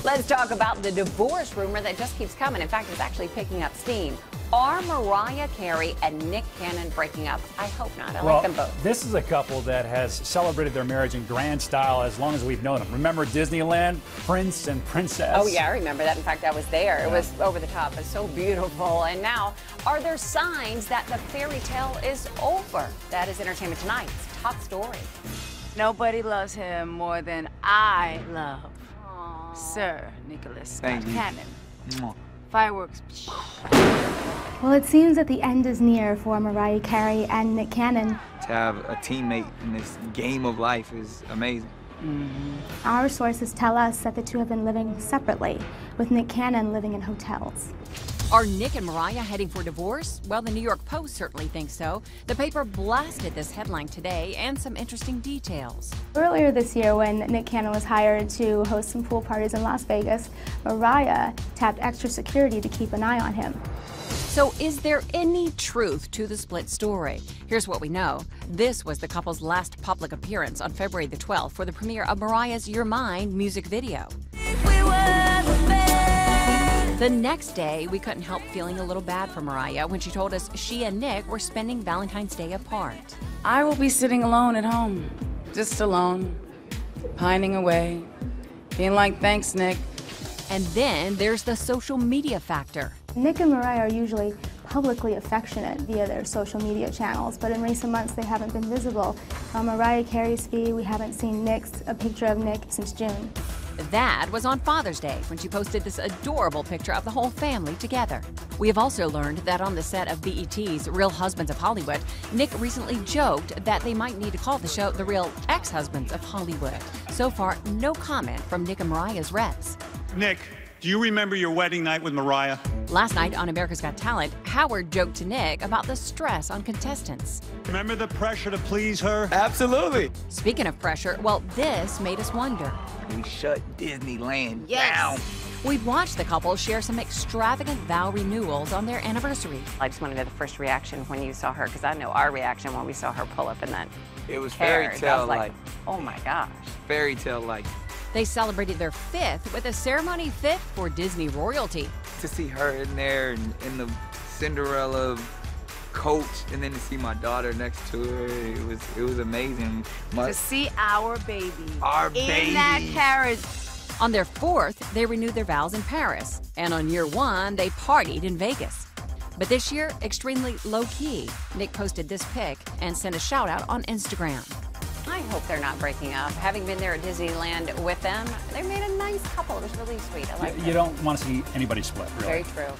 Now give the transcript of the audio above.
Let's talk about the divorce rumor that just keeps coming. In fact, it's actually picking up steam. Are Mariah Carey and Nick Cannon breaking up? I hope not. I like them both. This is a couple that has celebrated their marriage in grand style as long as we've known them. Remember Disneyland, Prince and Princess? Oh, yeah, I remember that. In fact, I was there. It was over the top. It's so beautiful. And now, are there signs that the fairy tale is over? That is Entertainment Tonight's top story. Nobody loves him more than I love Sir Nicholas Cannon. Fireworks. Well, it seems that the end is near for Mariah Carey and Nick Cannon. To have a teammate in this game of life is amazing. Our sources tell us that the two have been living separately, with Nick Cannon living in hotels. Are Nick and Mariah heading for divorce? Well, the New York Post certainly thinks so. The paper blasted this headline today and some interesting details. Earlier this year, when Nick Cannon was hired to host some pool parties in Las Vegas, Mariah tapped extra security to keep an eye on him. So is there any truth to the split story? Here's what we know. This was the couple's last public appearance on February the 12th for the premiere of Mariah's You're Mine music video. The next day, we couldn't help feeling a little bad for Mariah when she told us she and Nick were spending Valentine's Day apart. I will be sitting alone at home, just alone, pining away, being like, thanks, Nick. And then there's the social media factor. Nick and Mariah are usually publicly affectionate via their social media channels, but in recent months they haven't been visible. On Mariah Carey's feed, we haven't seen a picture of Nick since June. That was on Father's Day when she posted this adorable picture of the whole family together. We have also learned that on the set of BET's Real Husbands of Hollywood, Nick recently joked that they might need to call the show The Real Ex-Husbands of Hollywood. So far, no comment from Nick and Mariah's reps. Nick, do you remember your wedding night with Mariah? Last night on America's Got Talent, Howard joked to Nick about the stress on contestants. Remember the pressure to please her? Absolutely. Speaking of pressure, well, this made us wonder. We shut Disneyland down. We've watched the couple share some extravagant vow renewals on their anniversary. I just want to know the first reaction when you saw her, because I know our reaction when we saw her pull up in that It was carriage. fairy I tale was like, like. oh my gosh. Fairy tale like. They celebrated their 5th with a ceremony fit for Disney royalty. To see her in there in the Cinderella coach, and then to see my daughter next to her, it was amazing. To see our baby in that carriage. On their 4th, they renewed their vows in Paris. And on year 1, they partied in Vegas. But this year, extremely low-key. Nick posted this pic and sent a shout-out on Instagram. I hope they're not breaking up. Having been there at Disneyland with them, they made a nice couple. It was really sweet. I like it. You don't want to see anybody split, really. Very true.